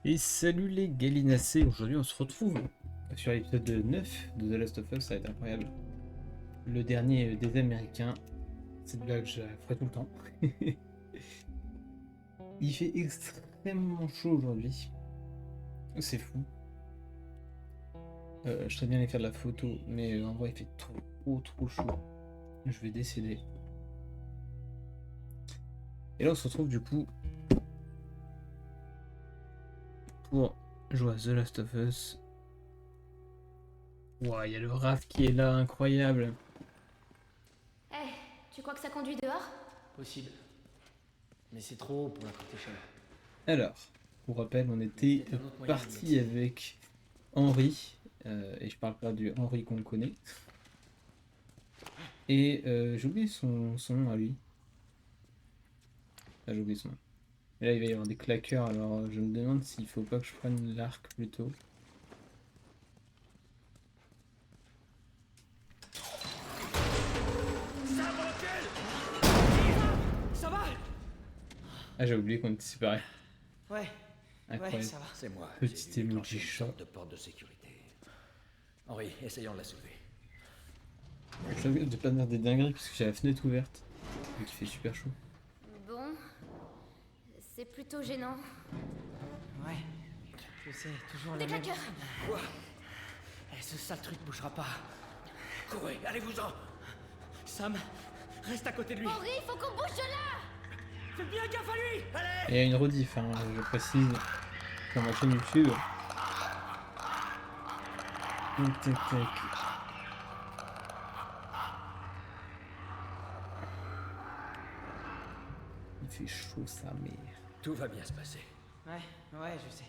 Et salut les galinacés, aujourd'hui on se retrouve sur l'épisode 9 de The Last of Us, ça va être incroyable. Le dernier des Américains, cette blague je la ferai tout le temps. Il fait extrêmement chaud aujourd'hui, c'est fou. Je serais bien aller faire de la photo, mais en vrai il fait trop chaud. Je vais décéder. Et là on se retrouve du coup pour jouer à The Last of Us. Ouah, il y a le Raph qui est là, incroyable. Eh, tu crois que ça conduit dehors? Possible. Mais c'est trop haut pour la courte échelle. Alors, pour rappel, on était Peut-être un autre moyen d'y parti accéder. avec Henry, et je parle pas du Henry qu'on connaît. Et j'ai oublié son nom à lui. Ah, j'ai oublié son nom. Et là, il va y avoir des claqueurs, alors je me demande s'il faut pas que je prenne l'arc plutôt. Ça va? Ah, j'ai oublié qu'on était séparés. Ouais, Incroyable. ça va. C'est moi. Petit J'ai dû emoji déclencher une chat. sorte de porte de sécurité. Henri, essayons de la soulever. Je suis de pas faire des dingueries parce que j'ai la fenêtre ouverte. Donc il fait super chaud. Bon, c'est plutôt gênant. Ouais, je sais, toujours Des la même. claqueurs! Quoi? Ce sale truc bougera pas. Courez, allez-vous-en. Sam, reste à côté de lui. Henri, faut qu'on bouge de là! Faites bien gaffe à lui. Allez. Et il y a une rediff, hein, je précise, sur ma chaîne YouTube. Tac. Il fait chaud sa mère. Tout va bien se passer. Ouais, je sais.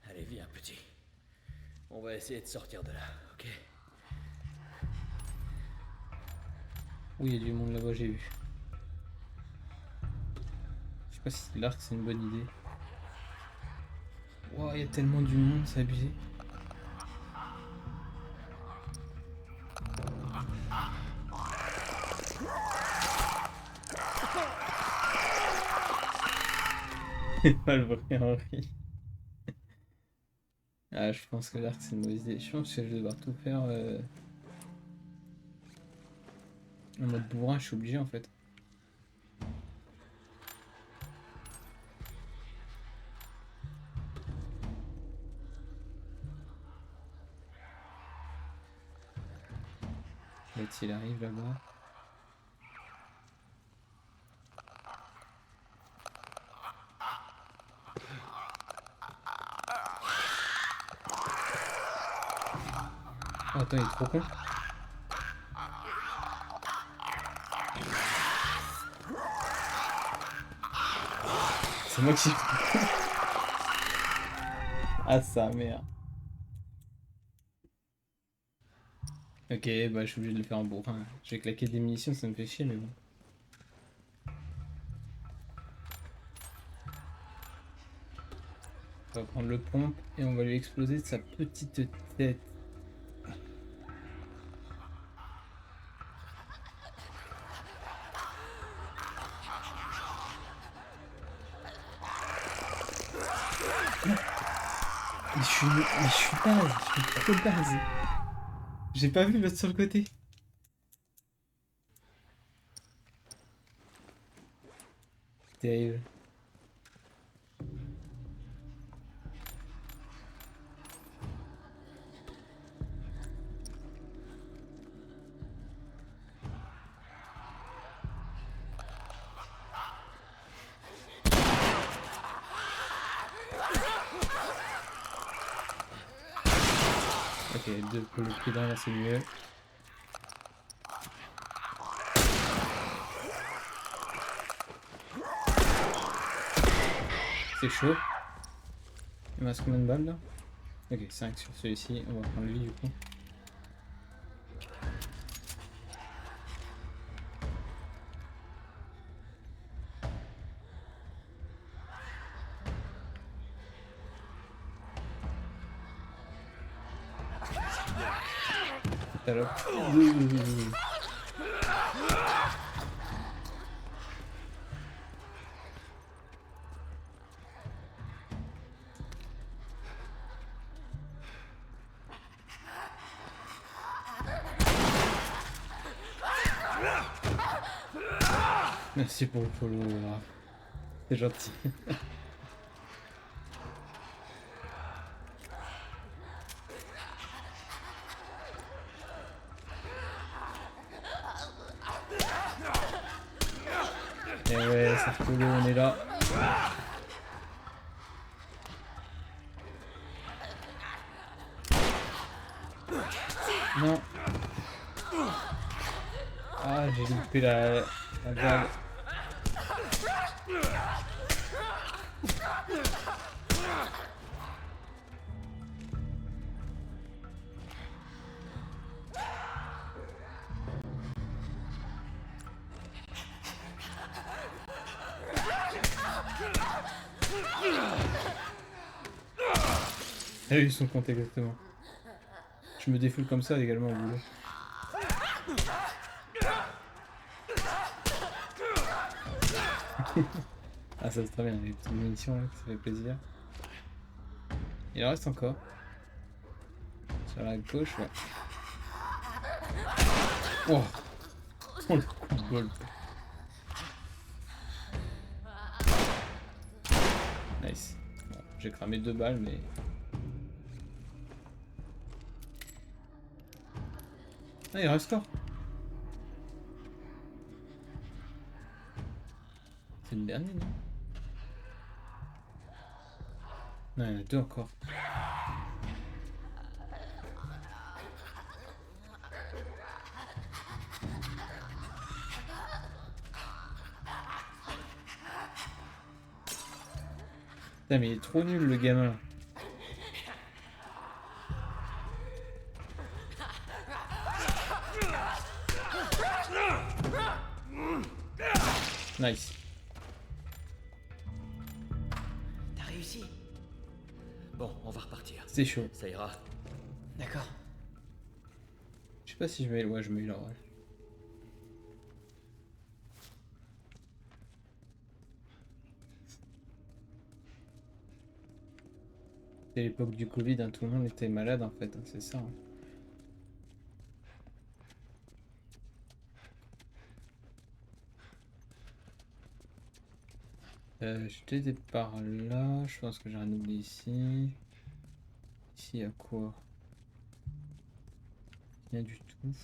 Allez, viens, petit. On va essayer de sortir de là, ok? Oui, il y a du monde là-bas, j'ai vu. Je sais pas si l'arc c'est une bonne idée. Wow, il y a tellement du monde, c'est abusé. Pas le vrai Henri. Ah, je pense que l'arc c'est une mauvaise idée. Je pense que je vais devoir tout faire en mode bourrin, je suis obligé en fait. Là, s'il arrive là-bas. Oh, attends, il est trop con. C'est moi qui. Ah, sa mère. Ok, bah je suis obligé de le faire en bourrin. Je vais claquer des munitions, ça me fait chier, mais bon. On va prendre le pompe et on va lui exploser sa petite tête. Mais je suis base, je suis trop base. J'ai pas vu l'autre sur le côté. Terrible. Ok, deux pour le pied derrière, c'est mieux. C'est chaud. Il me reste combien de balles là? Ok, 5 sur celui-ci, on va prendre lui du coup. Salope. Merci pour le follow. C'est gentil. Et ouais, c'est cool, on est là. Non. Ah, j'ai loupé la balle. Ah oui, ils sont comptés exactement. Je me défoule comme ça également au boulot. Ah, ça c'est très bien, les petites munitions là, ça fait plaisir. Il en reste encore. Sur la gauche, ouais. Oh, oh le coup de bol. Nice. Bon, j'ai cramé 2 balles, mais... Ah, il reste encore. C'est le dernier, non? Non, il y en a 2 encore. Putain, mais il est trop nul le gamin. Nice. T'as réussi. Bon, on va repartir. C'est chaud. Ça ira. D'accord. Je sais pas si je mets... Ouais, je mets là, ouais. C'est l'époque du Covid, hein, tout le monde était malade en fait, hein, c'est ça. Hein. J'étais par là, je pense que j'ai rien oublié ici. Ici, il y a quoi? Rien du tout.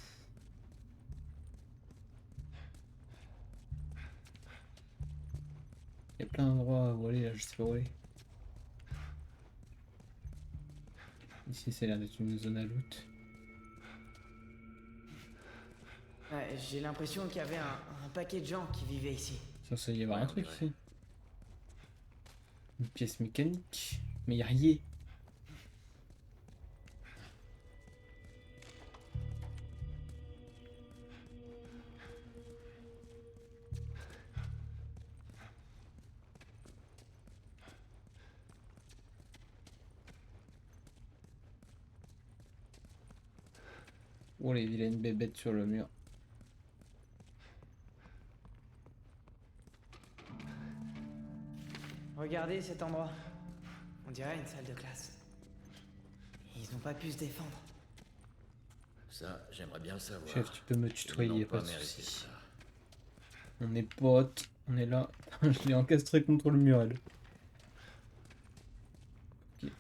Il y a plein d'endroits où aller là, je sais pas où aller. Ici, c'est l'air d'être une zone à loot. Ouais, j'ai l'impression qu'il y avait un paquet de gens qui vivaient ici. Ça y avoir Ouais, un truc ouais. ici. Une pièce mécanique. Mais y a rien. Oh les vilaines bébêtes sur le mur. Regardez cet endroit. On dirait une salle de classe. Ils n'ont pas pu se défendre. Ça, j'aimerais bien le savoir. Chef, tu peux me tutoyer, Ils n'ont y a pas de mérité soucis. ça. On est potes, on est là. Je l'ai encastré contre le mur, elle. Ok.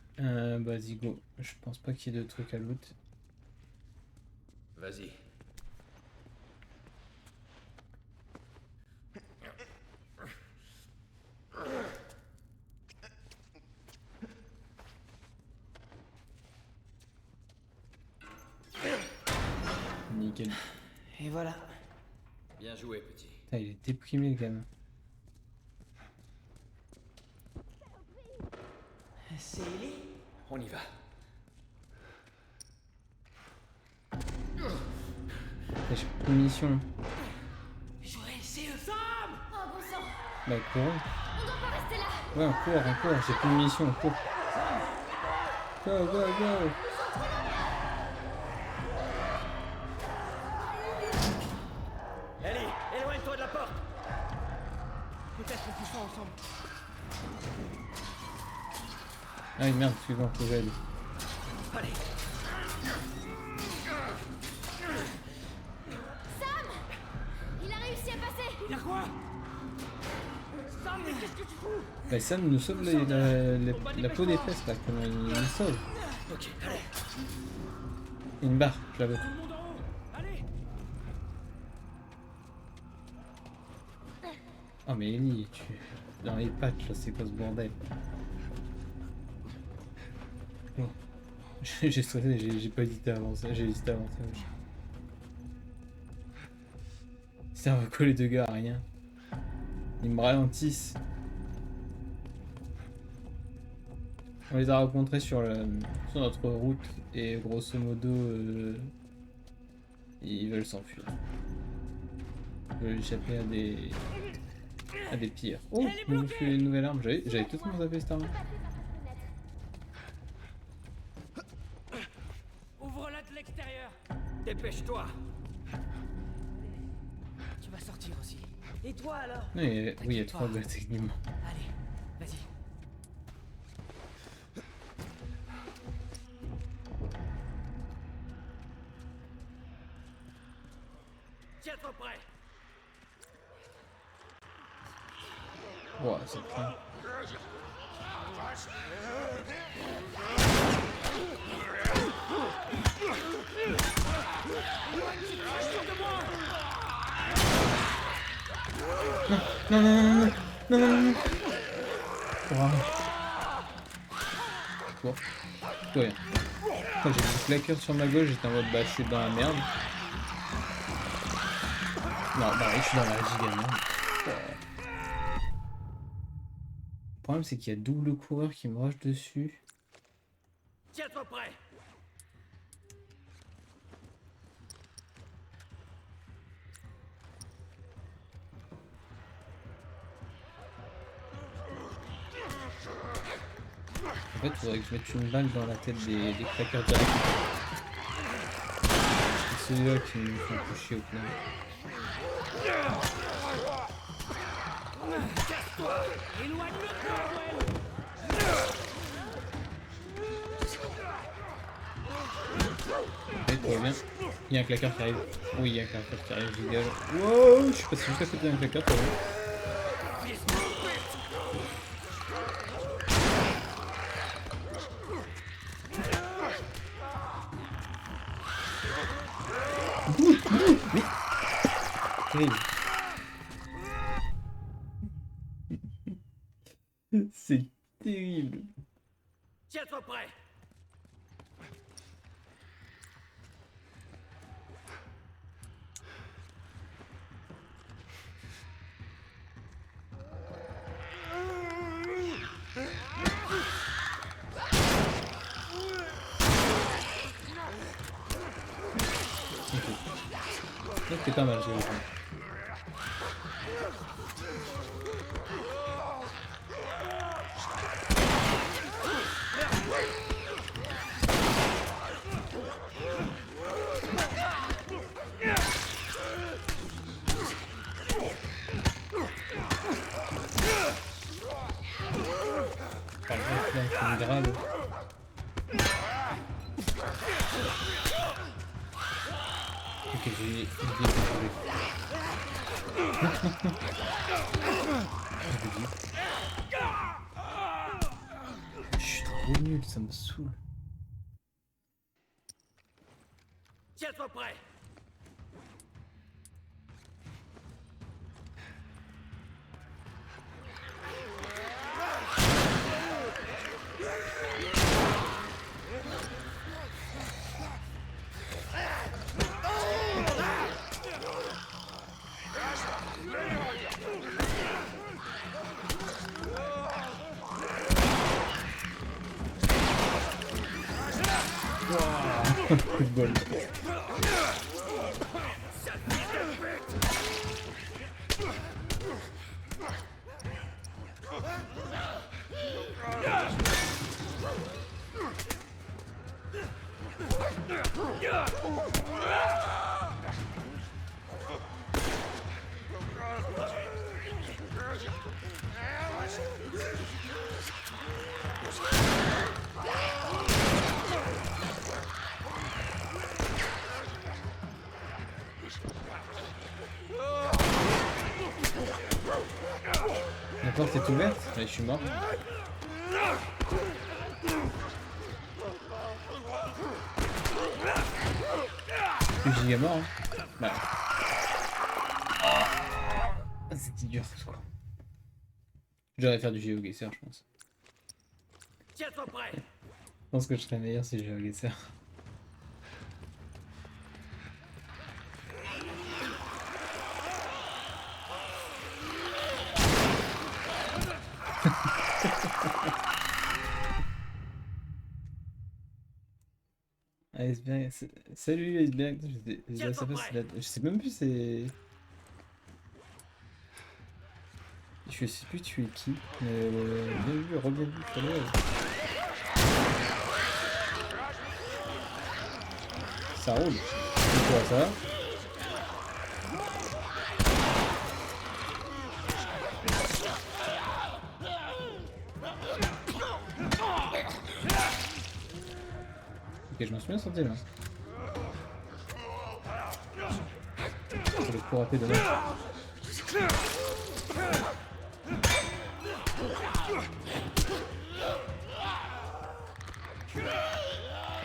Vas-y, go. Je pense pas qu'il y ait de trucs à loot. Vas-y. Nickel. Et voilà. Bien joué, petit. Putain, il est déprimé, le gamin. C'est Ellie? On y va. J'ai plus de munitions. Joël, c'est eux. Oh bon sang, Bah, cours. on doit pas rester là. Ouais, on court. J'ai plus de munitions, on court. Go, go, go. Ellie, éloigne-toi de la porte. Peut-être qu'on poussera ensemble. Ah oui, merde, excuse-moi, faut que j'aille. Allez. Sam, il a réussi à passer. Y'a quoi? Bah, Sam nous sauve la peau des fesses là, comment il nous sauve. Ok, allez. Une barre, je la veux. Tout le monde en haut. Allez. Oh mais Ellie, tu... Dans les patchs là, c'est quoi ce bordel? Bon. J'ai stressé, j'ai pas hésité à avancer, j'ai hésité à avancer. Ça va quoi les deux gars? Rien. Ils me ralentissent. On les a rencontrés sur notre route et grosso modo ils veulent s'enfuir. Ils veulent échapper à des pires. Oh, je me fais une nouvelle arme. J'avais totalement zappé cette arme. Ouvre-la de l'extérieur. Dépêche-toi. Tu vas sortir aussi. Et toi alors? Non, oui, il y a 3 gars techniquement. Allez, vas-y. Tiens-toi prêt. Ouah, c'est plein. Non, non, non, non, non, non, non, non. Wow. Bon, tout rien. Quand j'ai vu le claqueur sur ma gauche, j'étais en mode bah c'est dans la merde. Non, bah oui, je suis dans la giga merde. Le problème c'est qu'il y a double coureur qui me rush dessus. Tiens-toi prêt. En fait, il faudrait que je mette une balle dans la tête des claqueurs direct. C'est celui-là qui me fait un peu chier au final. Ok, tout va bien. Il y a un claqueur qui arrive. Oui, il y a un claqueur qui arrive, je rigole. Wow, je suis passé juste à côté d'un claqueur, ça va. Terrible. C'est terrible. Tiens-toi prêt. C'est pas mal, j'ai vu. Par exemple, là, c'est une grave. Ok, j'ai je suis trop nul, ça me saoule. Tiens-toi prêt. Coup de bol. porte est ouverte. Ouais, je suis mort. Je suis giga mort. Hein. Bah. Ah, c'était dur quoi. J'aurais faire du GeoGuessr, je pense. Tiens-toi prêt. Je pense que je serais meilleur si GeoGuessr. Iceberg, salut Iceberg, je sais même plus c'est... Je sais plus tu es qui, mais bienvenue, re-bienvenue, salut. Ça roule, c'est quoi ça? Ok, je m'en suis bien sorti là. C'est le coup raté dommage.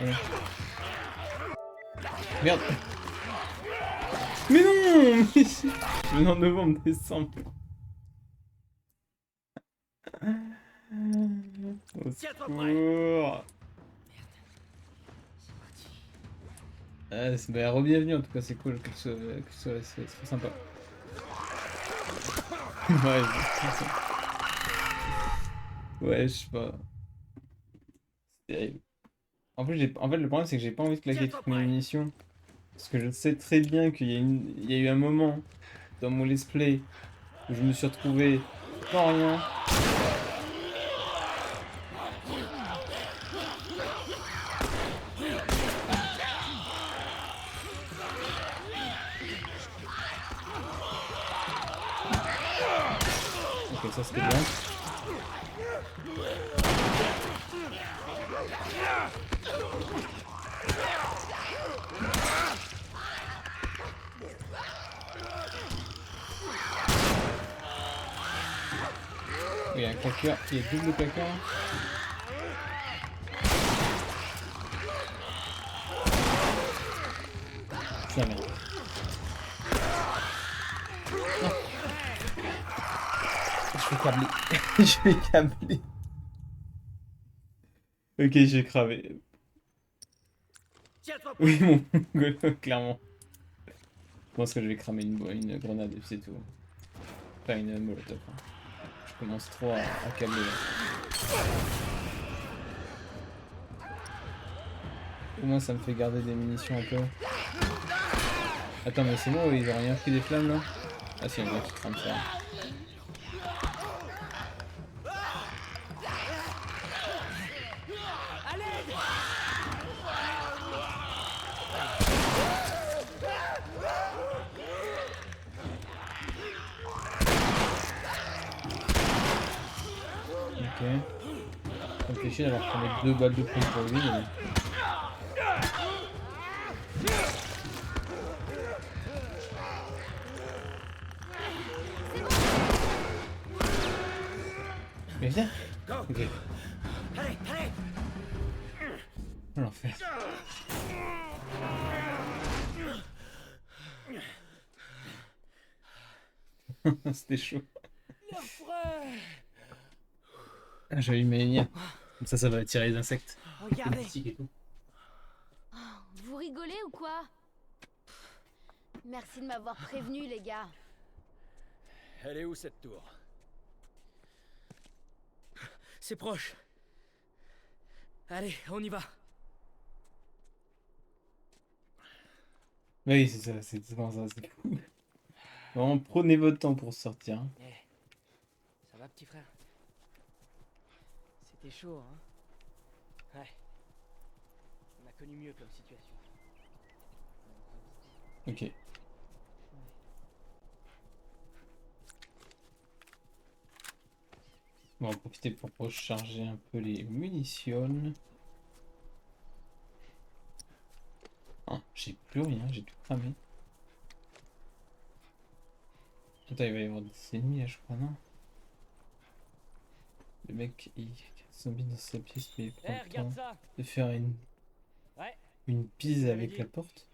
Ouais. Merde. Mais non. Je venais en novembre, décembre. Au secours. Bah, re-bienvenue en tout cas, c'est cool que tu sois là, c'est trop sympa. Ouais, ouais, je sais pas. C'est terrible. En plus, en fait, le problème, c'est que j'ai pas envie de claquer toutes mes munitions. Parce que je sais très bien il y a eu un moment dans mon let's play où je me suis retrouvé sans rien. Ok, ça c'était bien. Il y a un claqueur, il y a double claqueur. Putain, merde. Non. Je vais câbler. Je vais câbler. Ok, j'ai cravé. Oui, mon golo, clairement. Je pense que je vais cramer une grenade et c'est tout. Pas une molotov. Hein. Je commence trop à câbler là. Au moins ça me fait garder des munitions un peu. Attends, mais c'est bon, ils ont rien pris des flammes là? Ah si, il y en a qui crament ça. Ok. Ça me fait chier d'avoir pris 2 balles de plus pour lui. Mais... Mais viens. Ok. Allez, allez. Oh, l'enfer. C'était chaud. Ah, j'ai eu mes liens. Comme ça va attirer les insectes. Regardez. Et tout. Oh, vous rigolez ou quoi? Merci de m'avoir prévenu, les gars. Elle est où cette tour? C'est proche. Allez, on y va. Oui, c'est ça, c'est vraiment ça, c'est fou. Vraiment, prenez votre temps pour sortir. Hein. Eh, ça va, petit frère? C'était chaud, hein? Ouais. On a connu mieux comme situation. Ok. Bon, on va profiter pour recharger un peu les munitions. Ah, j'ai plus rien, j'ai tout cramé. Attends, il va y avoir des ennemis là, je crois, non? Le mec, il zombie dans sa pièce, mais il prend le regarde temps ça. de faire Ouais. une pise J'avais avec dit. la porte.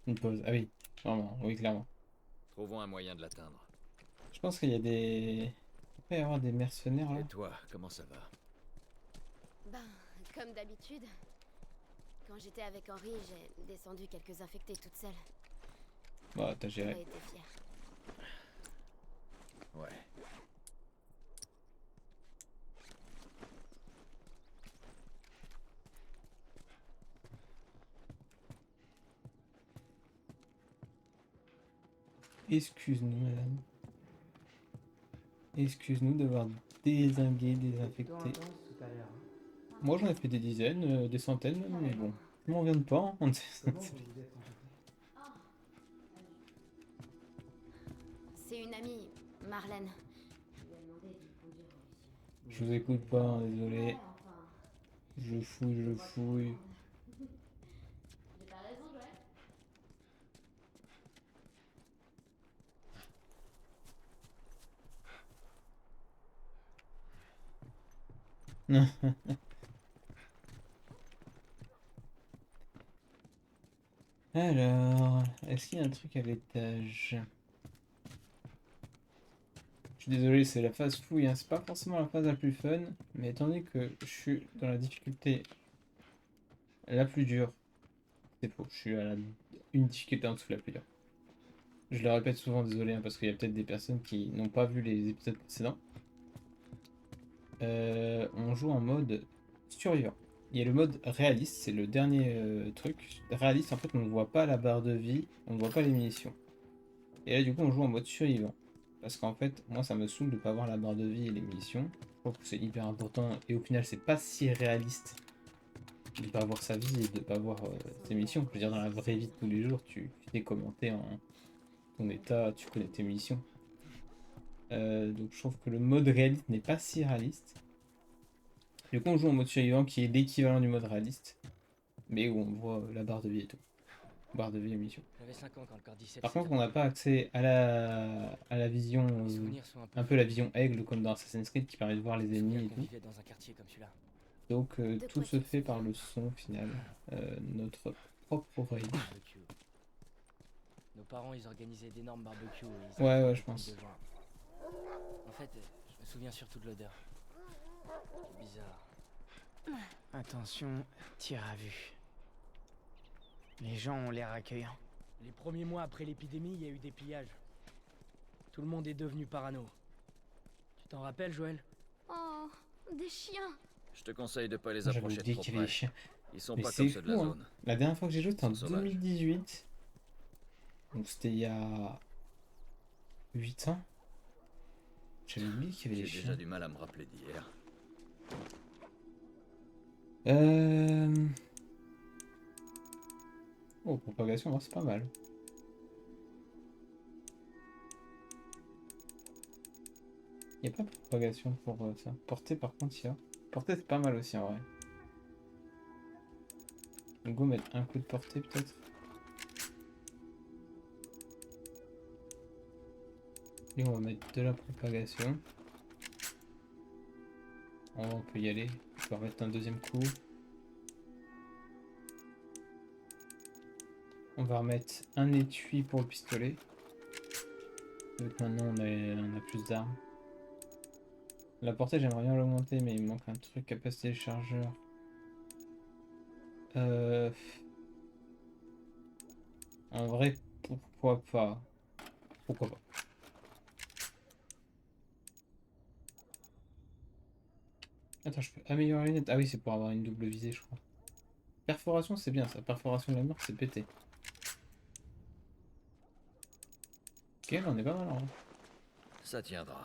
Une pause. Ah oui, vraiment, oui, clairement. Trouvons un moyen de l'atteindre. Je pense qu'il y a des... Il peut y avoir des mercenaires là. Et toi, comment ça va? Ben, comme d'habitude. Quand j'étais avec Henri, j'ai descendu quelques infectés toute seule. Bah, t'as J'aurais géré. été fière. Ouais. Excuse-nous, madame. Excuse-nous d'avoir dézingué, Plutôt désinfecté. intense tout à l'heure. Hein. Moi, j'en ai fait des dizaines, des centaines même, mais bon. Je m'en viens pas. Hein. Comment vous vous êtes rencontrés? C'est une amie, Marlène. Je vous écoute pas, hein, désolé. Je fouille, je fouille. J'ai pas raison, Joël. Alors, est-ce qu'il y a un truc à l'étage? Je suis désolé, c'est la phase fouille, hein. C'est pas forcément la phase la plus fun, mais étant donné que je suis dans la difficulté la plus dure, c'est faux, je suis à une difficulté en dessous de la plus dure. Je le répète souvent, désolé, hein, parce qu'il y a peut-être des personnes qui n'ont pas vu les épisodes précédents. On joue en mode survivant. Il y a le mode réaliste, c'est le dernier truc. Réaliste, en fait, on ne voit pas la barre de vie, on ne voit pas les munitions. Et là, du coup, on joue en mode survivant. Parce qu'en fait, moi, ça me saoule de ne pas avoir la barre de vie et les munitions. Je trouve que c'est hyper important. Et au final, c'est pas si réaliste de ne pas avoir sa vie et de ne pas avoir ses missions. Je veux dire, dans la vraie vie de tous les jours, tu t'es commenté en ton état, tu connais tes missions. Donc je trouve que le mode réaliste n'est pas si réaliste. Du coup, on joue en mode survivant qui est l'équivalent du mode réaliste, mais où on voit la barre de vie et tout. Barre de vie et mission. J'avais 5 ans quand le Cordyceps. Par contre, on n'a pas accès à la vision, Les souvenirs sont un peu la vision aigle comme dans Assassin's Creed qui permet de voir les ennemis et qu'on tout. vivait dans un quartier comme celui-là. Donc De tout quoi se tu te fait par souviens? le son au final, notre propre oreille. Barbecue. Nos parents, ils organisaient d'énormes barbecues. Et ils Ouais, invitaient ouais, des je pense. groupes de gens. En fait, je me souviens surtout de l'odeur. C'est bizarre. Attention, tir à vue. Les gens ont l'air accueillants. Les premiers mois après l'épidémie, il y a eu des pillages. Tout le monde est devenu parano. Tu t'en rappelles, Joël? Oh, des chiens. Je te conseille de pas les J'avais approcher oublié trop qu'il y avait près. des chiens. Ils sont Mais pas c'est comme ceux de la fou, hein. zone. La dernière fois que j'ai joué, c'était en Ils sont sauvages. 2018. Donc c'était il y a 8 ans. J'avais oublié qu'il y avait J'ai des déjà chiens. du mal à me rappeler d'hier. Oh, propagation, ouais, c'est pas mal. Il n'y a pas de propagation pour ça. Portée, par contre, il y a. Portée, c'est pas mal aussi en vrai. On va go mettre un coup de portée peut-être. Et on va mettre de la propagation. On peut y aller. Je vais remettre un deuxième coup. On va remettre un étui pour le pistolet. Donc maintenant on a plus d'armes. La portée j'aimerais bien l'augmenter mais il me manque un truc, capacité de chargeur. En vrai pourquoi pas. Pourquoi pas. Attends, je peux améliorer les lunettes. Ah oui, c'est pour avoir une double visée je crois. Perforation c'est bien ça, perforation de la mort c'est pété. Ok, là on est pas mal en vrai. Ça tiendra.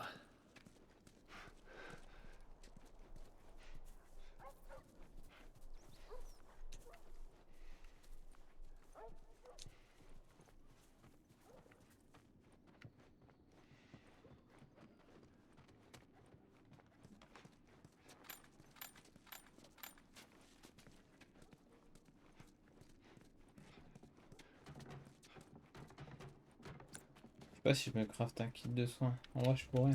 Je sais pas si je me craft un kit de soins. En vrai je pourrais.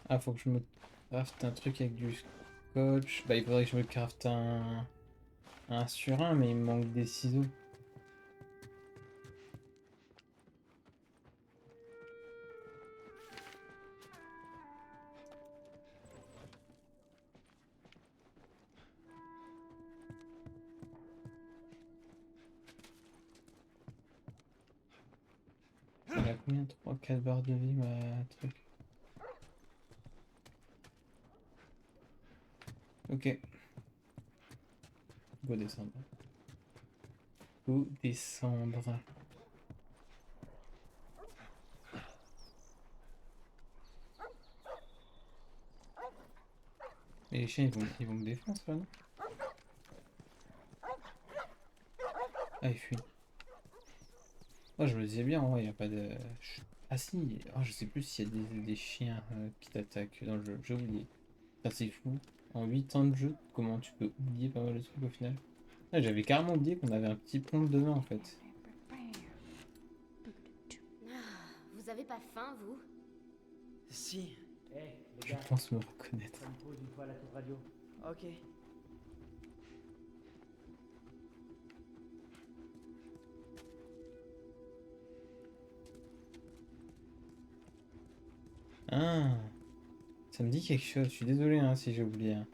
Ah, faut que je me crafte un truc avec du scotch. Bah, il faudrait que je me crafte un sur un, mais il me manque des ciseaux. Elle a combien? 3-4 barres de vie, ma truc. Ok. Faut descendre. Faut descendre. Mais les chiens, ils vont me défoncer, là, non? Ah, ils fuient. Oh, je me disais bien, ouais, y a pas de... Ah si, oh, je sais plus s'il y a des chiens qui t'attaquent dans le jeu, j'ai oublié. Ça c'est fou. En 8 ans de jeu, comment tu peux oublier pas mal de trucs au final? Ah, j'avais carrément oublié qu'on avait un petit pont demain en fait. Vous avez pas faim, vous? Si. Hé, les Je gars, pense me reconnaître. on me pose une fois à la tour radio. Ok. Ah, ça me dit quelque chose, je suis désolé hein, si j'ai oublié. Hein.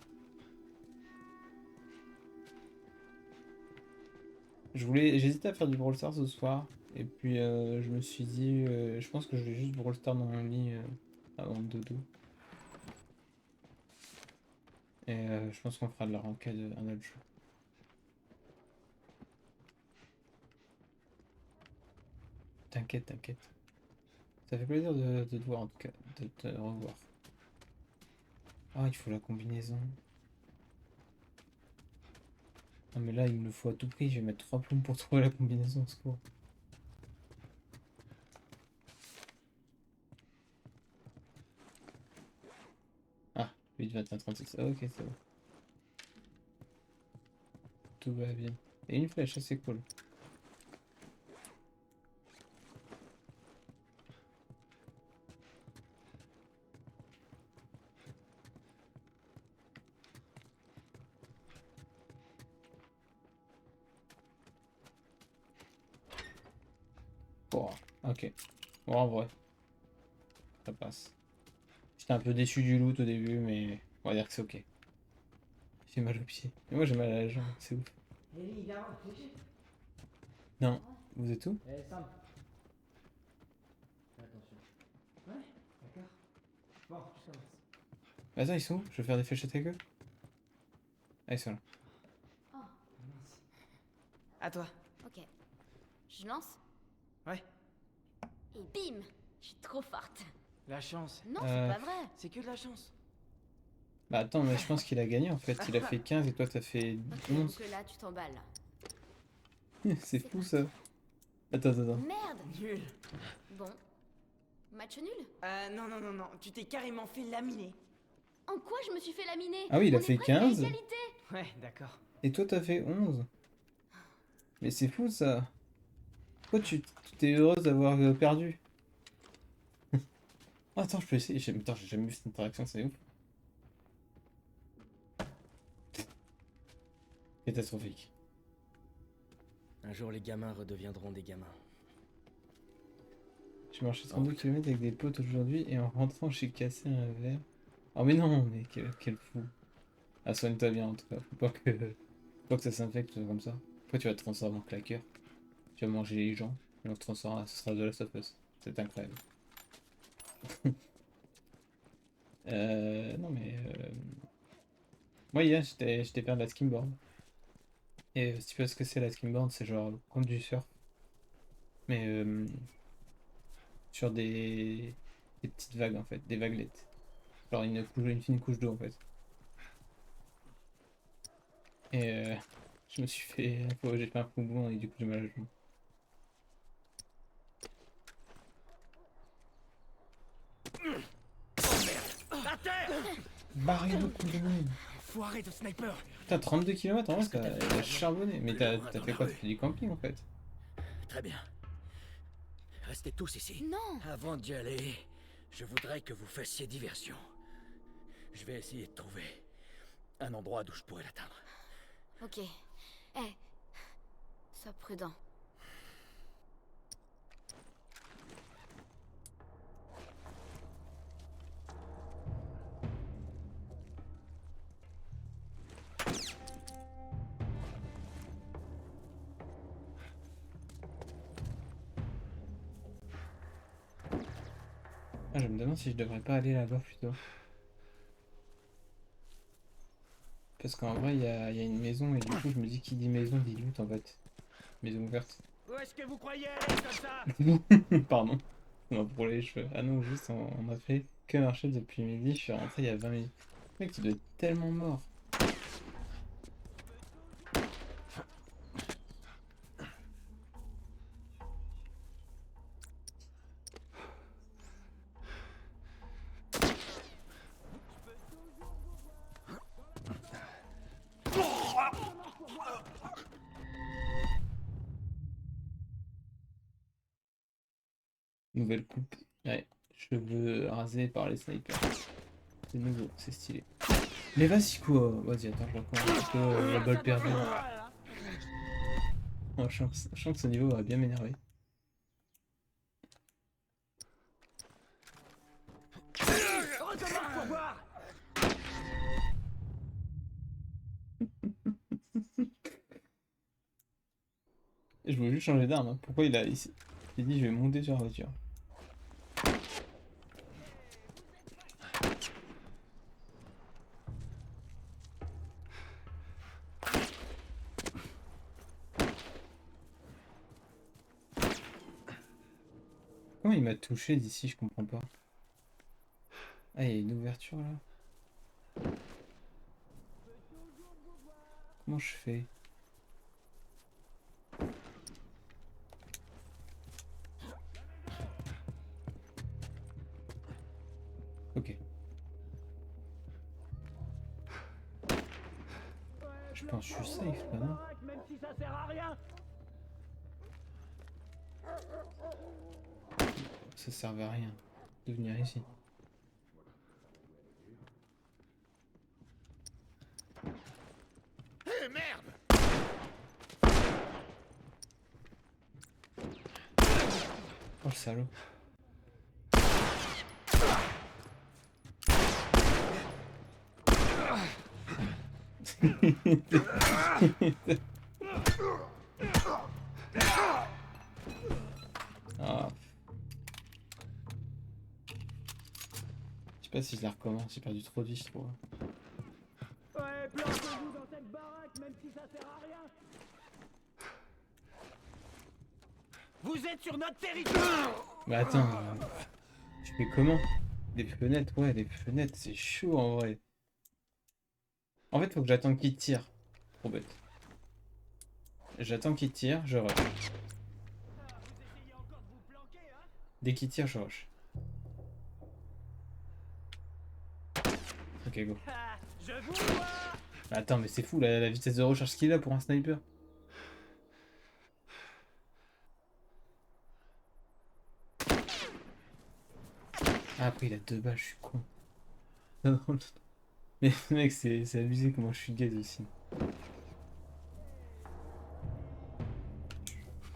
J'hésitais à faire du Brawl Stars ce soir, et puis je me suis dit, je pense que je vais juste Brawl Stars dans mon lit avant le dodo. Et je pense qu'on fera de la ranked un autre jour. T'inquiète, t'inquiète. Ça fait plaisir de te voir en tout cas, de te revoir. Ah, il faut la combinaison. Ah mais là il me le faut à tout prix, je vais mettre 3 plombs pour trouver la combinaison, au secours. Ah, 8, 21, 36, ah, ok c'est bon. Tout va bien. Et une flèche, ça c'est cool. Bon, ok. Bon en vrai, ça passe. J'étais un peu déçu du loot au début, mais on va dire que c'est ok. J'ai mal au pied. Et moi j'ai mal à la jambe, c'est ouf. Ellie, viens, réfléchis. Non, vous êtes où? Eh, Sam. Fais attention. Ouais, d'accord. Bon, je commence. Attends, ils sont où? Je vais faire des fléchettes avec eux. Ah, ils sont là. Mince. À toi. Ok. Je lance Ouais. et bim! Je suis trop forte. La chance. Non, Euh, c'est pas vrai. C'est que de la chance. Bah attends, mais je pense qu'il a gagné en fait. Il a fait 15 et toi t'as fait Ok, 11. donc là, tu t'emballes. C'est fou ça. Attends. Merde! Nul. Bon. Match nul? Non, non, non, non. Tu t'es carrément fait laminer. En quoi je me suis fait laminer? Ah oui, il a On est fait presque à 15. égalité. Ouais, d'accord. Et toi t'as fait 11. Mais c'est fou ça. Pourquoi tu t'es heureuse d'avoir perdu? Oh, attends, je peux essayer. Attends, j'ai jamais vu cette interaction, c'est ouf. Catastrophique. Un jour, les gamins redeviendront des gamins. J'ai marché 32 km avec des potes aujourd'hui et en rentrant, j'ai cassé un verre. Oh, mais non, mais quel fou. Ah, soigne-toi bien en tout cas. Faut pas que ça s'infecte comme ça. Après, tu vas te transformer en claqueur. Tu vas manger les gens. Et on se transformera, ce sera de la of Us. C'est incroyable. Non, mais. Moi, hier, j'étais faire de la skimboard. Et si tu vois ce que c'est la skimboard, c'est genre comme du surf. Mais sur des petites vagues en fait, des vaguelettes. Genre une fine couche d'eau en fait. Et je me suis fait. J'ai fait un poumon et du coup j'ai mal à la jambe. À terre! Barrez-vous, coups de mine. Foiré de sniper! Putain, 32 km en vrai, t'as charbonné. Mais t'as fait quoi? T'as fait du camping en fait. Très bien. Restez tous ici. Non! Avant d'y aller, je voudrais que vous fassiez diversion. Je vais essayer de trouver un endroit d'où je pourrais l'atteindre. Ok. Sois prudent. Ah, je me demande si je devrais pas aller là-bas plutôt. Parce qu'en vrai, il y a une maison et du coup, je me dis qui dit maison dit loot en fait. Maison ouverte. Où est-ce que vous croyez aller comme ça? Pardon. Non, pour les cheveux. Ah non, juste on a fait que marcher depuis midi. Je suis rentré il y a 20 minutes. Mec, tu dois être tellement mort. Nouvelle coupe. Ouais, cheveux rasés par les snipers. C'est nouveau, c'est stylé. Mais vas-y quoi. Vas-y, attends, je recommence un peu la balle perdue. Oh, je sens que ce niveau va bien m'énerver. Recommence pour voir. Je voulais juste changer d'arme. Hein. Pourquoi il a ici? Il dit je vais monter sur la voiture. Comment il m'a touché d'ici? Je comprends pas. Ah, il y a une ouverture là. Comment je fais? Ok. Je pense que je suis safe là, non? Même si ça sert à rien. Ça servait à rien de venir ici. Eh merde! Oh le salaud. Ah. Je sais pas si je la recommence, j'ai perdu trop de vie, je trouve. Ouais, plantez-vous dans cette baraque, même si ça sert à rien. Vous êtes sur notre territoire. Mais attends, je fais comment? Des fenêtres, ouais, des fenêtres, c'est chaud en vrai. En fait, faut que j'attende qu'il tire. Trop bête. J'attends qu'il tire, je rush. Vous essayez encore de vous planquer, hein? Dès qu'il tire, je rush. Ok, go. Ah, je vous vois. Attends, mais c'est fou la vitesse de recharge qu'il a pour un sniper. Ah, après, il a 2 balles, je suis con. Non, non, non. Mais mec, c'est abusé comment je suis gaze aussi.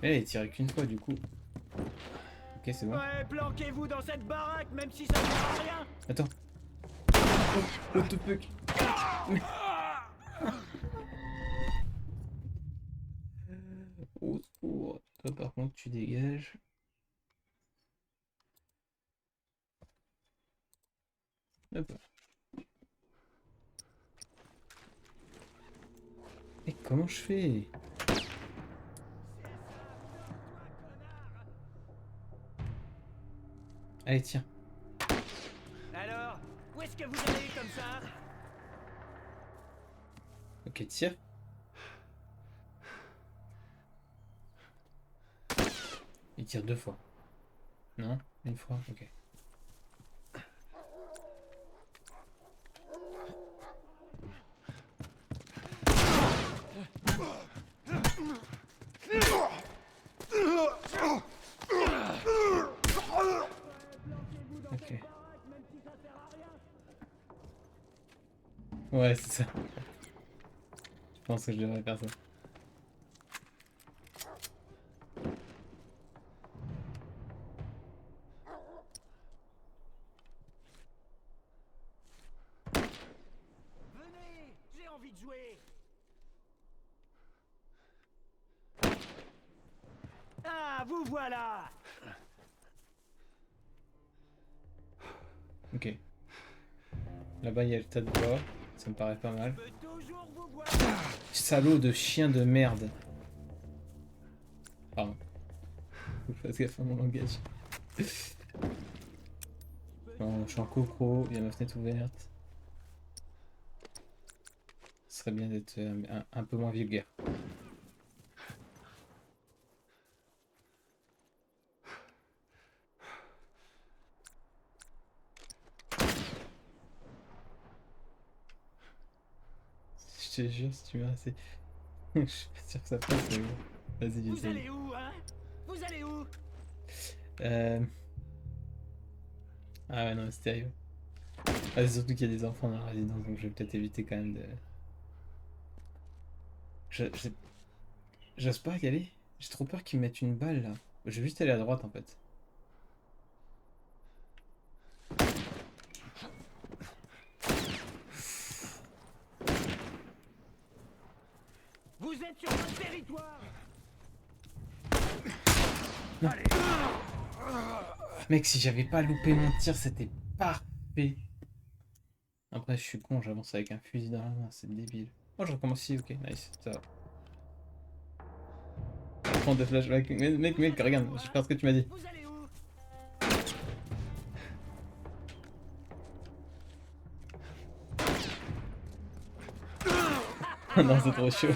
Eh, il tire qu'une fois du coup. Ok, c'est bon. Ouais, planquez-vous dans cette baraque, même si ça sert à rien. Attends. Oh, what the fuck. Au secours. Toi, par contre, tu dégages. Hop. Et comment je fais? Allez, tiens. Alors, où est-ce que vous allez comme ça? Ok, tire. Il tire 2 fois. Non? Une fois? Ok. Ok. Ouais, c'est ça. Je pense que je devrais faire ça. Venez, j'ai envie de jouer. Ah, vous voilà. Ok. Là-bas, il y a le tas de bois. Ça me paraît pas mal. Je peux toujours vous voir. Salaud de chien de merde. Pardon. Faut que je fasse gaffe à mon langage. Non, je suis en copro, il y a ma fenêtre ouverte. Ce serait bien d'être un peu moins vulgaire. Je te jure, si tu veux assez. Je suis pas sûr que ça passe, mais bon. Vas-y, Vous j'essaye. allez où, hein? Vous allez où? Euh... Ah ouais, non, c'est terrible. Ah, c'est surtout qu'il y a des enfants dans la résidence, donc je vais peut-être éviter quand même de. Je- J'ose pas y aller. J'ai trop peur qu'ils me mettent une balle là. Je vais juste aller à droite en fait. Vous êtes sur notre territoire. Mec, si j'avais pas loupé mon tir, c'était parfait. Après, je suis con, j'avance avec un fusil dans la main, c'est débile. Oh, je recommence ici, ok, nice, ça va. Prends des flashbacks. Mec, regarde, je sais pas ce que tu m'as dit. Vous allez où? Non, c'est trop chaud.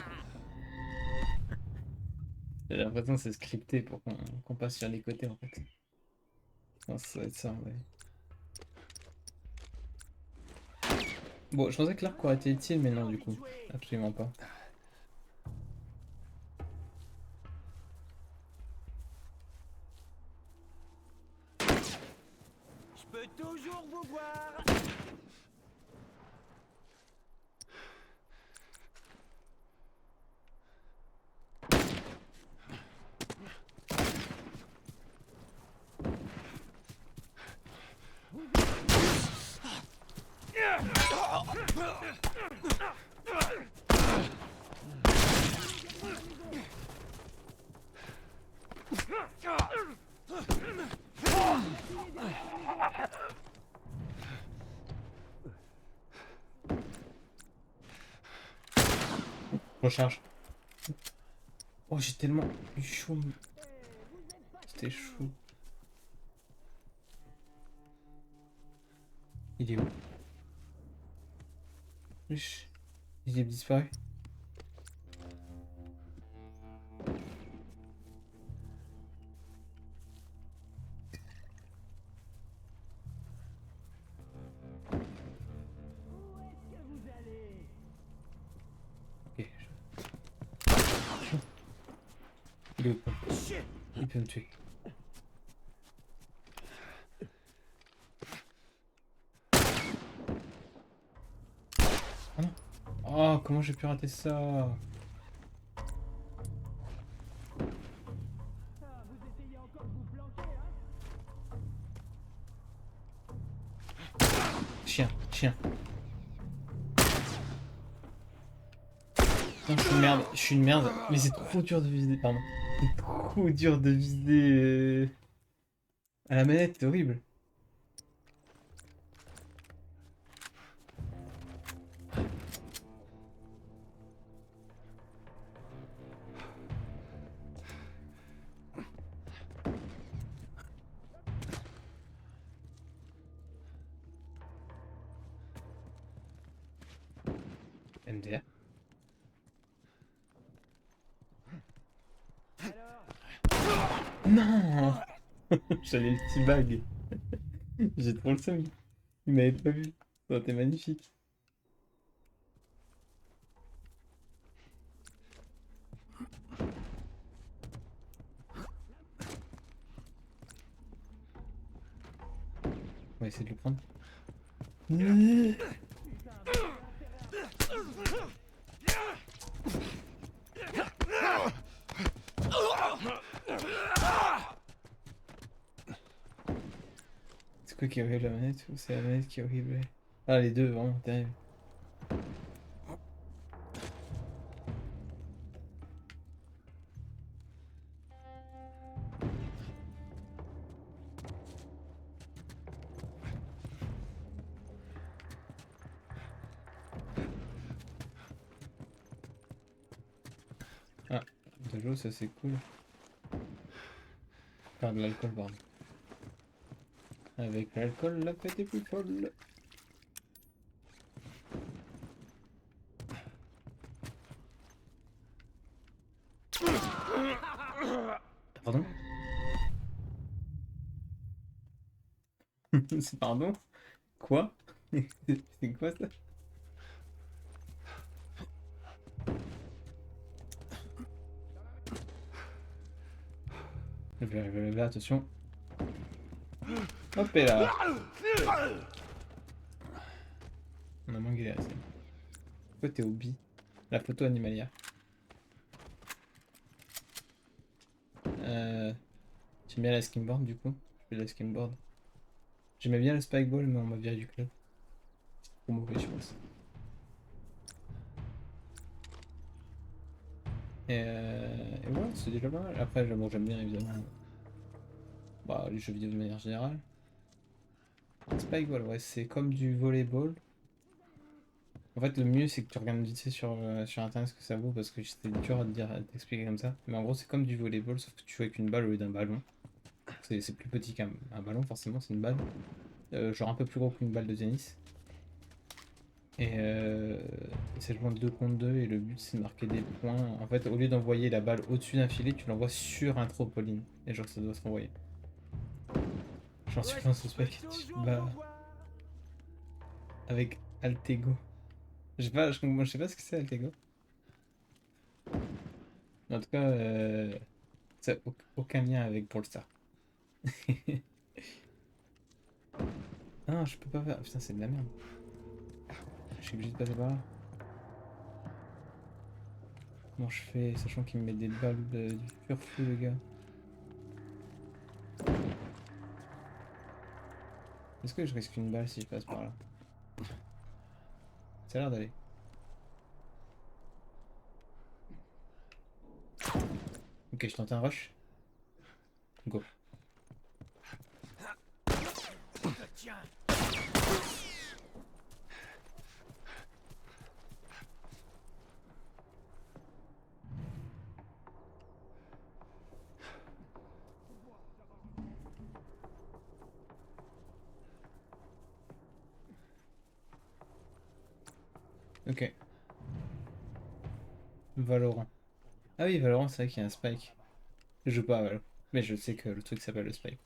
J'ai l'impression que c'est scripté pour qu'on passe sur les côtés en fait. Non, ça va être ça, ouais. Bon, je pensais que l'arc aurait été utile, mais non, du coup. Absolument pas. Je peux toujours vous voir. Recharge. Oh, j'ai tellement eu chaud. C'était chaud. Il est où? Wesh. Il est disparu. Ok. Il est où? Il peut me tuer. Oh non. Oh, comment j'ai pu rater ça? Chien. Putain, je suis une merde. Mais c'est trop dur de viser, pardon. C'est trop dur de viser à la manette, c'est horrible. MDR. Non. J'avais le petit bag. J'ai trop le seum. Il m'avait pas vu. Ça aurait été magnifique. On va essayer de le prendre. C'est quoi qui est horrible, la manette ou c'est la manette qui est horrible? Ah, les deux, vraiment, terrible. Ah, de l'eau, ça c'est cool. Enfin, de l'alcool, pardon. Avec l'alcool, la fête est plus folle. Pardon? C'est pardon? Quoi? C'est quoi ça? Je vais lever, attention. Hop et là. On a manqué la scène. Pourquoi t'es au bi? La photo animalière. J'aime bien la skimboard du coup. Je fais la skimboard. J'aimais bien le spikeball mais on m'a viré du club. C'est trop mauvais je pense. Et ouais, c'est déjà pas mal. Après, bon, j'aime bien évidemment bah, les jeux vidéo de manière générale. Spikeball, ouais, c'est comme du volleyball. En fait, le mieux c'est que tu regardes vite fait sur internet ce que ça vaut parce que c'était dur à te dire, à t'expliquer comme ça. Mais en gros, c'est comme du volleyball sauf que tu joues avec une balle au lieu d'un ballon. C'est plus petit qu'un ballon, forcément, c'est une balle. Genre un peu plus gros qu'une balle de tennis. Et ça joue en 2 contre 2 et le but c'est de marquer des points. En fait, au lieu d'envoyer la balle au-dessus d'un filet, tu l'envoies sur un trampoline. Et genre ça doit se renvoyer. J'en suis pas un suspect. Bah. Avec Altego. Je sais pas, je sais pas ce que c'est Altego. En tout cas, ça n'a aucun lien avec Brawl Stars. Ah, je peux pas faire. Putain, c'est de la merde. Je suis obligé de passer par là. Comment je fais, sachant qu'il me met des balles du pur fou, le gars. Est-ce que je risque une balle si je passe par là? Ça a l'air d'aller. Ok, je tente un rush. Go. Ok. Valorant. Ah oui, Valorant, c'est vrai qu'il y a un spike. Je joue pas à Valorant. Mais je sais que le truc s'appelle le spike.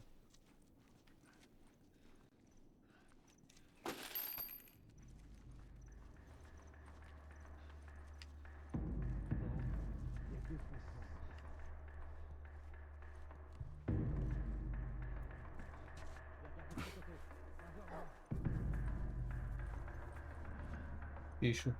Il est chaud.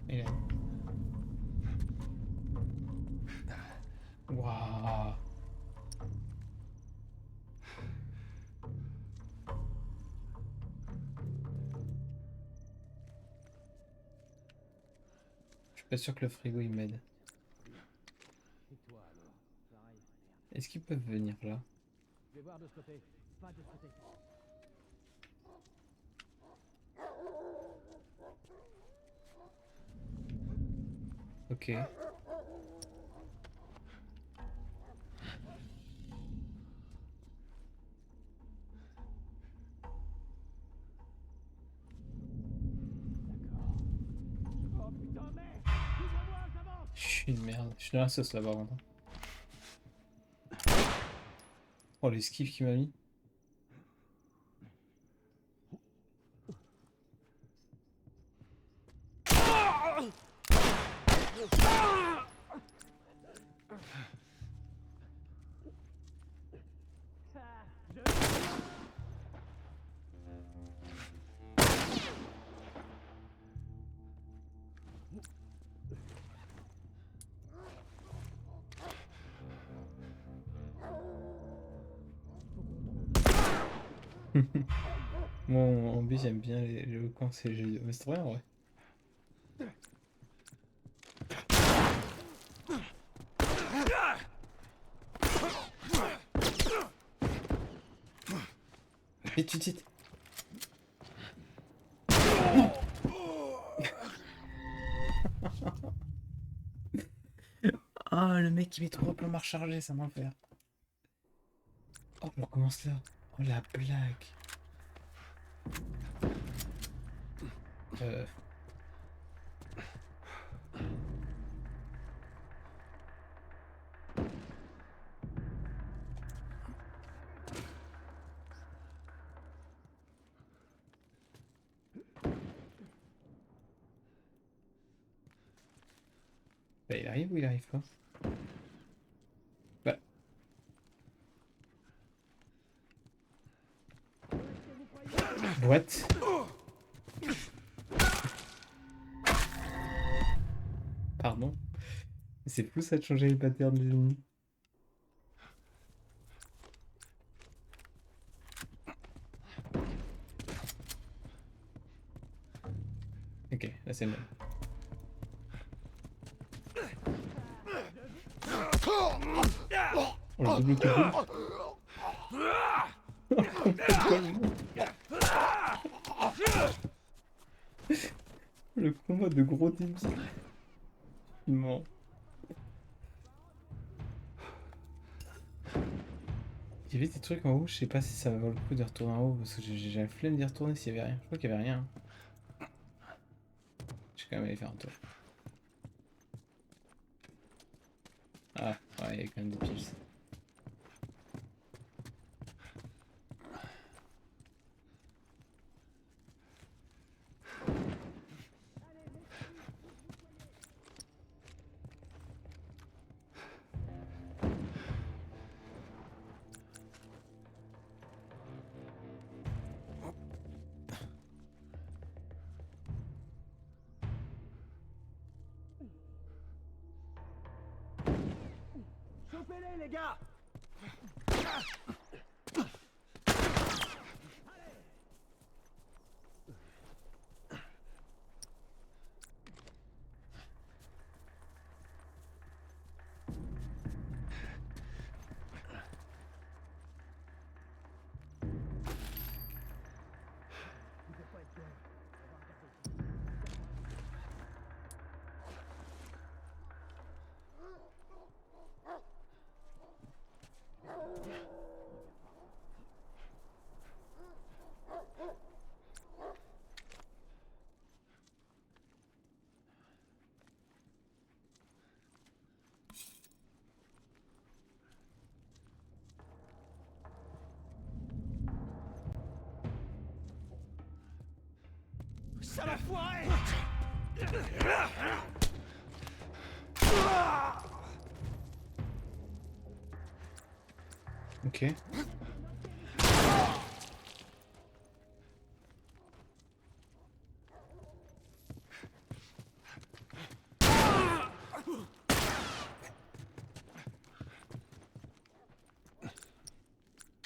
Il est... Waouh. Je suis pas sûr que le frigo il m'aide. Est-ce qu'ils peuvent venir là? Je vais voir de ce côté. Pas de ce côté. Ok. Je suis une merde. Je suis dans la sauce là-bas, par contre. Oh, l'esquive qu'il m'a mis. Moi, en plus, j'aime bien les camps, c'est les jeux vidéo. Mais c'est trop bien, en vrai. Vite, vite, vite. Ah, le mec qui met trop plein marche chargée, ça m'enfer. Oh, on recommence là. Oh, la blague. Euh... Bah, il arrive ou il arrive pas? Bah... What? Pardon? C'est fou ça de changer les patterns des ennemis. Ok, là c'est bon. Oh, le double combo. Le combat de gros débiles. Non. Il y avait des trucs en haut, je sais pas si ça va le coup de retourner en haut parce que j'ai la flemme d'y retourner s'il y avait rien. Je crois qu'il y avait rien. Je vais quand même aller faire un tour. Ah, ouais, il y a quand même des pièges. Chopez-les, les gars! Ça va foirer! Ok.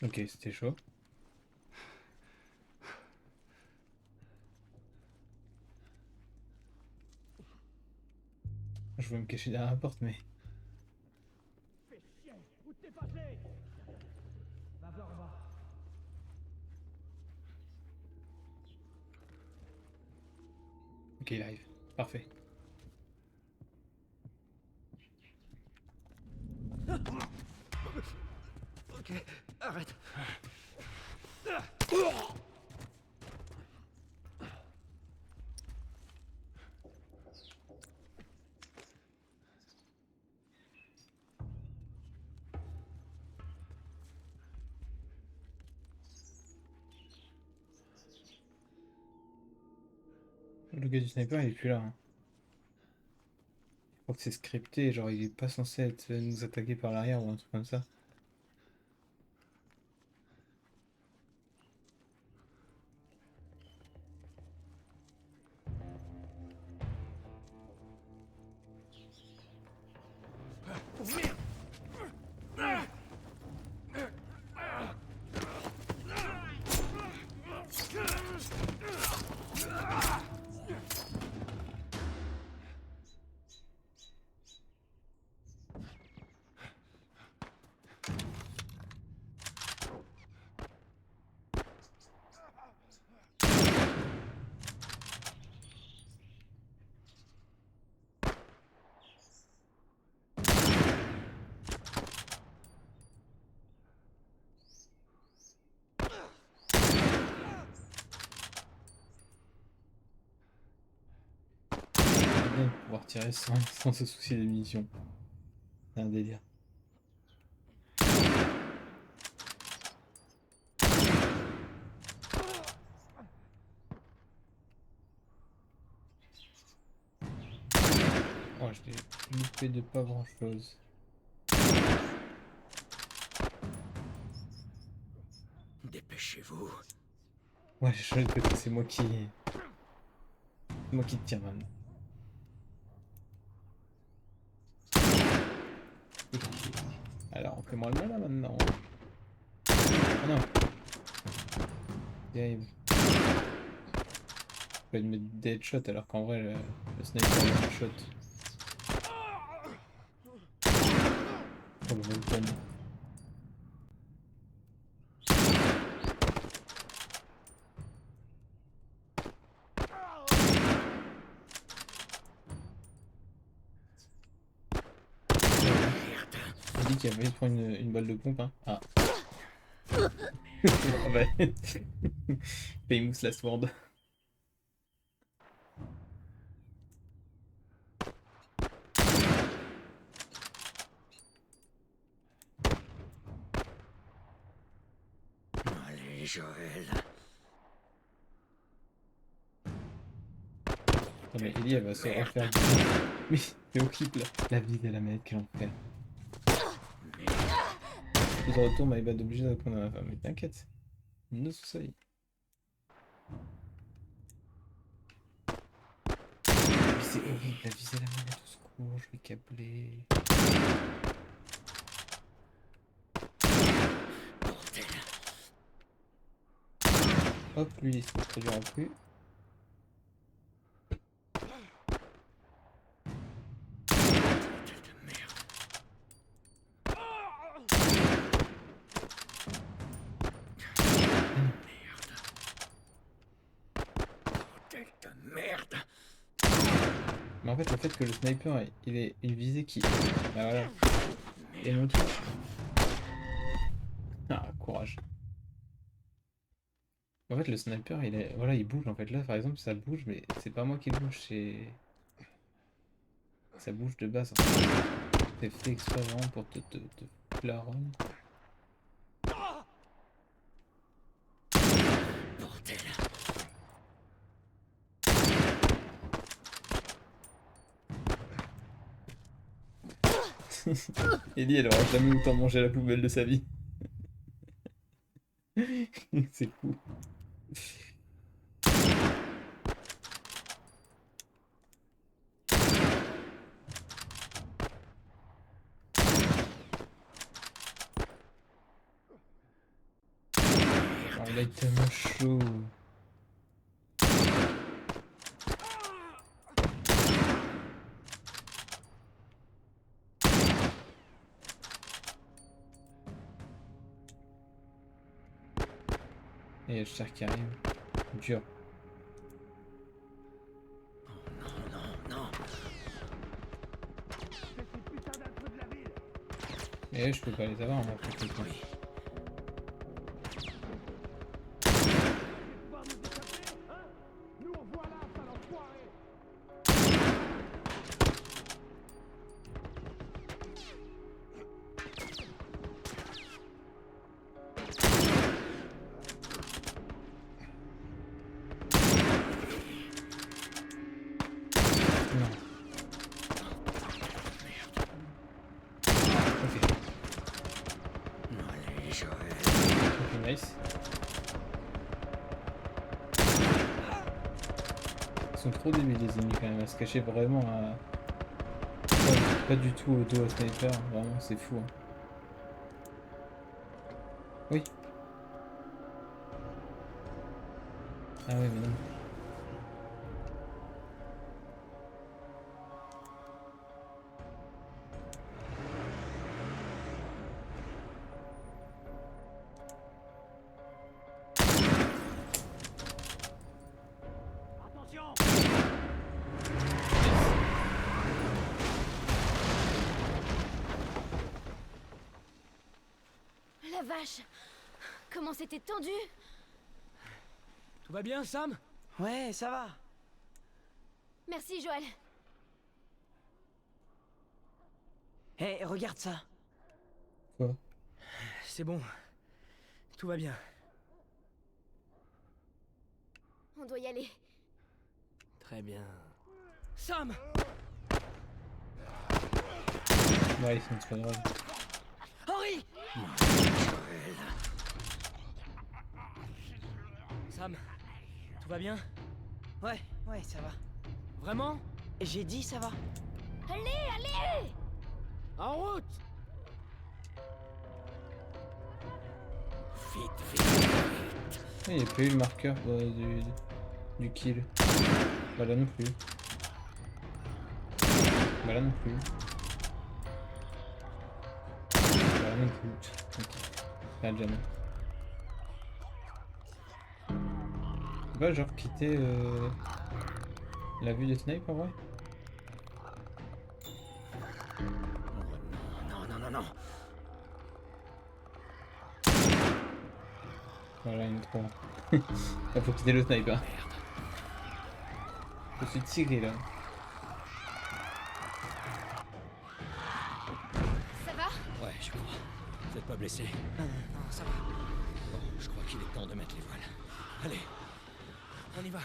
Ok, c'était chaud. Je veux me cacher derrière la porte, mais... Fais chier! Où t'es passé? Va voir en bas. Ok, il arrive. Parfait. Ok, arrête. Le gars du sniper, il est plus là. Hein. Je crois que c'est scripté, genre il est pas censé nous attaquer par l'arrière ou un truc comme ça. bien de pouvoir tirer sans se soucier des munitions. C'est un délire. Oh, je l'ai loupé de pas grand chose. Dépêchez-vous. Ouais, j'ai changé de côté, c'est moi qui. C'est moi qui te tire maintenant. Alors, on fait moins le mal là maintenant. Ah non. Terrible. Je vais lui mettre des headshots alors qu'en vrai, le sniper est un shot. Pour le Volcan. Il dit qu'il avait prendre une balle de pompe, hein. Ah. Ah bah. Famous last word. Allez, Joël. Non mais Ellie elle va se refaire. Mais c'est horrible la vie de la manette qu'elle en fait. Je retourne, mais il va être obligé de répondre à ma femme. Mais t'inquiète. No souci. Mais c'est horrible la vie de la manette au secours, je vais câbler. Hop, lui il se produira plus. Merde. Mais en fait, le fait que le sniper il ait une visée qui. Bah voilà. Et mon truc. Ah, courage. En fait, le sniper il est. Voilà, il bouge. En fait, là par exemple, ça bouge, mais c'est pas moi qui bouge, c'est. Ça bouge de base. C'est fait exprès vraiment pour te flaronner. Bordel. Ellie, elle aura jamais autant mangé la poubelle de sa vie. C'est fou. Oh, il est tellement chaud. Et le cher qui arrive. Dur. Non, non. Et je peux pas les avoir, moi, pour quelqu'un. Non. Ok. Allez, Joël. Ok, nice. Ils sont trop débiles les ennemis quand même, à se cacher vraiment à... Pas du tout au dos à sniper, vraiment c'est fou. Hein. Oui. Ah ouais mais non. La vache! Comment c'était tendu! Tout va bien, Sam? Ouais, ça va. Merci, Joël. Hé, regarde ça. Quoi? C'est bon. Tout va bien. On doit y aller. Très bien. Sam! Ouais, c'est pas drôle. Henri! Sam, tout va bien? Ouais, ça va. Vraiment? J'ai dit ça va. Allez! En route! Il n'y a pas eu le marqueur du kill. Bah là non plus. Bah là non plus. Bah là non plus. Ok. Pas le jamais. C'est pas genre quitter la vue de snipe en vrai? Non. Voilà, il est trop. Il faut quitter le sniper. Je suis tiré là. Ça va? Ouais, je crois. Vous êtes pas blessé? Non, ça va. Bon, je crois qu'il est temps de mettre les voiles. Allez. On y va.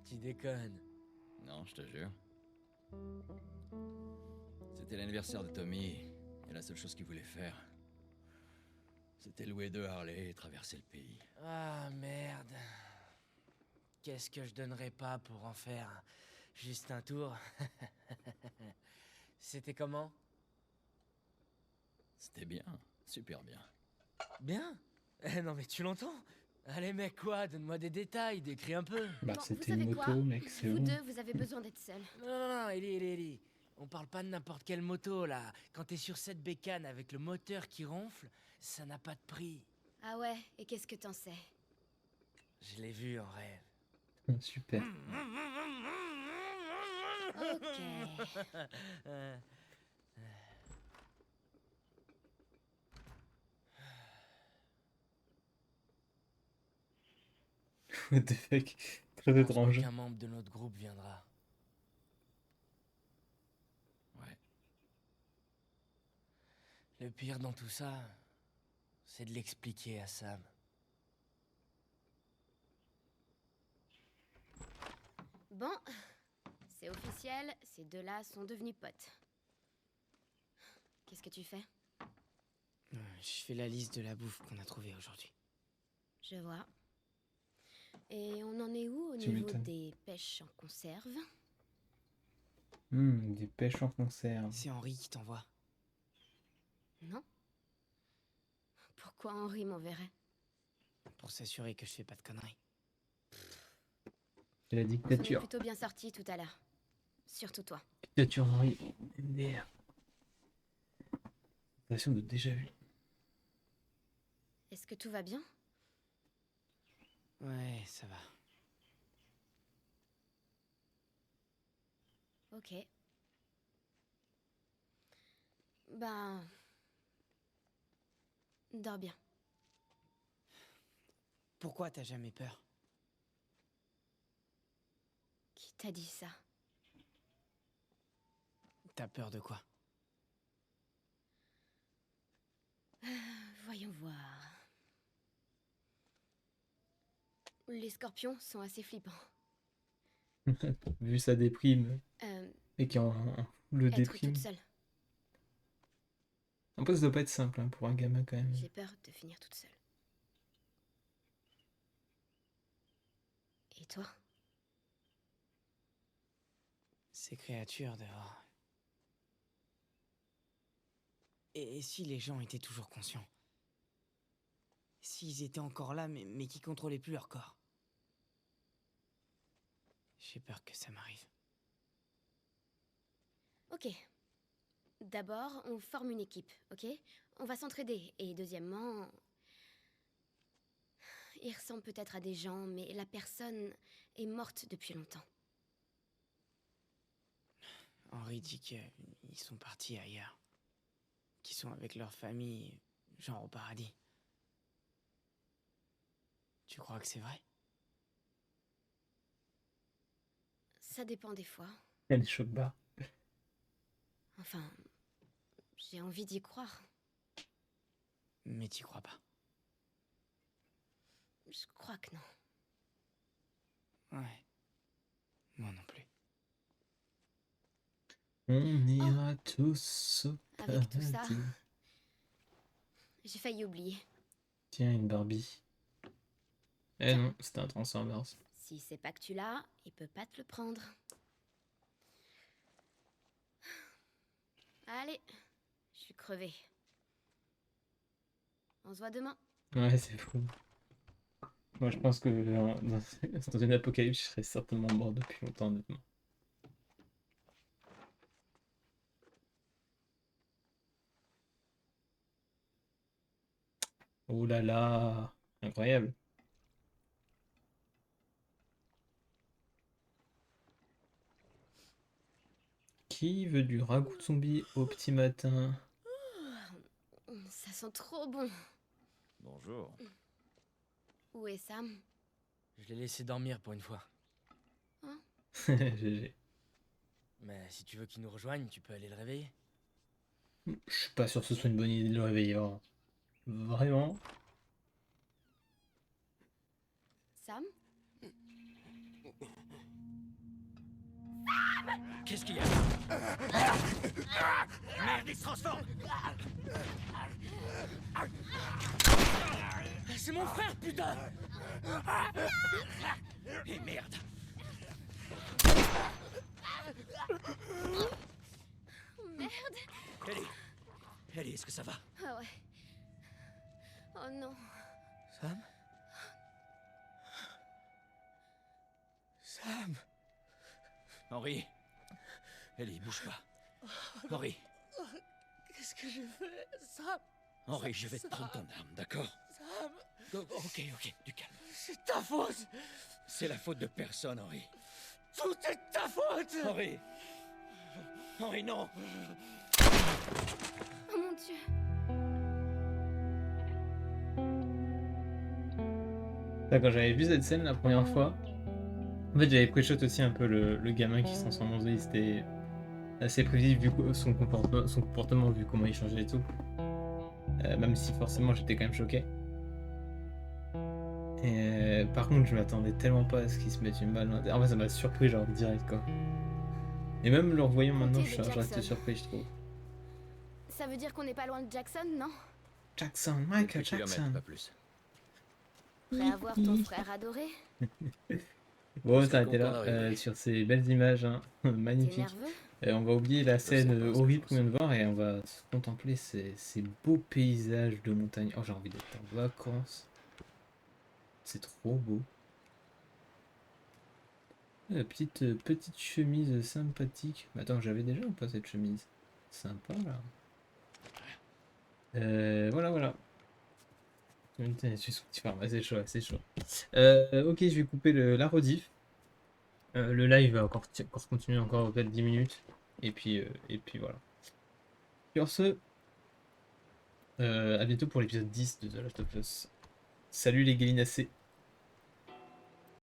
Tu déconnes. Non, je te jure. C'était l'anniversaire de Tommy, et la seule chose qu'il voulait faire, c'était louer 2 Harley et traverser le pays. Ah merde. Qu'est-ce que je donnerais pas pour en faire juste un tour? C'était comment? C'était bien, super bien. Bien? Non mais tu l'entends? Allez mec quoi, donne-moi des détails, décris un peu. Bah Bon, c'était vous une savez moto, quoi? mec, c'est Vous bon. deux, vous avez besoin d'être seuls. Non, Ellie. On parle pas de n'importe quelle moto là. Quand t'es sur cette bécane avec le moteur qui ronfle, ça n'a pas de prix. Ah ouais, et qu'est-ce que t'en sais? Je l'ai vu en rêve. Super. Ok. What the fuck? Très Je pense étrange. qu'aucun membre de notre groupe viendra. Ouais. Le pire dans tout ça, c'est de l'expliquer à Sam. Bon, c'est officiel, ces deux-là sont devenus potes. Qu'est-ce que tu fais? Je fais la liste de la bouffe qu'on a trouvée aujourd'hui. Je vois. Et on en est où au Tu niveau m'étonnes. des pêches en conserve? Des pêches en conserve. C'est Henri qui t'envoie. Non? Pourquoi Henri m'enverrait? Pour s'assurer que je fais pas de conneries. C'est la On s'en est dictature. plutôt bien sorti tout à l'heure. Surtout toi. Dictature Henri. MDR. Sensation de déjà vu. Est-ce que tout va bien? Ouais, ça va. Ok. Ben... Dors bien. Pourquoi t'as jamais peur? Qui t'a dit ça? T'as peur de quoi? Voyons voir. Les scorpions sont assez flippants. Vu sa déprime et qui en le Être déprime. toute seule. En plus, ça doit pas être simple hein, pour un gamin quand même. J'ai peur de finir toute seule. Et toi? Ces créatures dehors. Et si les gens étaient toujours conscients? S'ils étaient encore là, mais qui contrôlaient plus leur corps? J'ai peur que ça m'arrive. Ok. D'abord, on forme une équipe, ok? On va s'entraider. Et deuxièmement... Il ressemble peut-être à des gens, mais la personne est morte depuis longtemps. Henri dit qu'ils sont partis ailleurs. Qu'ils sont avec leur famille, genre au paradis. Tu crois que c'est vrai? Ça dépend des fois. Elle choque bas. Enfin, j'ai envie d'y croire. Mais t'y crois pas. Je crois que non. Ouais. Moi non plus. On ira tous au Avec tout ça, paradis. j'ai failli oublier. Tiens, une Barbie. Eh non, c'était un Transformers. Si c'est pas que tu l'as, il peut pas te le prendre. Allez, je suis crevée. On se voit demain. Ouais, c'est fou. Moi, je pense que dans une apocalypse, je serais certainement mort depuis longtemps, honnêtement. Oh là là, incroyable. Qui veut du ragoût de zombie au petit matin? Ça sent trop bon. Bonjour. Où est Sam? Je l'ai laissé dormir pour une fois. GG. Mais si tu veux qu'il nous rejoigne, tu peux aller le réveiller. Je suis pas sûr que ce soit une bonne idée de le réveiller. Hein. Vraiment. Sam? Qu'est-ce qu'il y a? Merde, il se transforme! C'est mon frère, putain! Et merde! Merde! Ellie, est-ce que ça va? Ah ouais. Oh non. Sam? Sam? Henri? Ellie, bouge pas. Henri, Qu'est-ce que j'ai fait, Sam? Henri, je vais te prendre ton arme, d'accord? Sam? Ok, du calme. C'est ta faute! C'est la faute de personne, Henri. Tout est ta faute! Henri! Henri, non! Oh mon Dieu. Là, quand j'avais vu cette scène la première fois, en fait, j'avais pré-shot aussi un peu le gamin qui se transforme en zombie. C'était assez prévisible vu son comportement, vu comment il changeait et tout. Même si forcément j'étais quand même choqué. Et par contre, je m'attendais tellement pas à ce qu'il se mette une balle. En fait, ça m'a surpris, genre direct quoi. Et même le revoyant maintenant, je reste surpris, je trouve. Ça veut dire qu'on n'est pas loin de Jackson, non? Jackson, Michael Quelques Jackson. kilomètres, pas plus. Prêt à voir ton frère adoré? Bon, on Parce va s'arrêter qu'on là arrive. sur ces belles images, hein. T'es Magnifiques. nerveux? On va oublier la scène sens pas, horrible je qu'on vient de voir et on va contempler ces beaux paysages de montagne. Oh, j'ai envie d'être en vacances. C'est trop beau. Petite chemise sympathique. Mais attends, j'avais déjà ou pas cette chemise? Sympa là. Voilà. Putain, je suis sous petit format, c'est chaud, c'est chaud. Ok, je vais couper la rediff. Le live va encore continuer encore peut-être 10 minutes. Et puis voilà. Sur ce, à bientôt pour l'épisode 10 de The Last of Us. Salut les galinacés.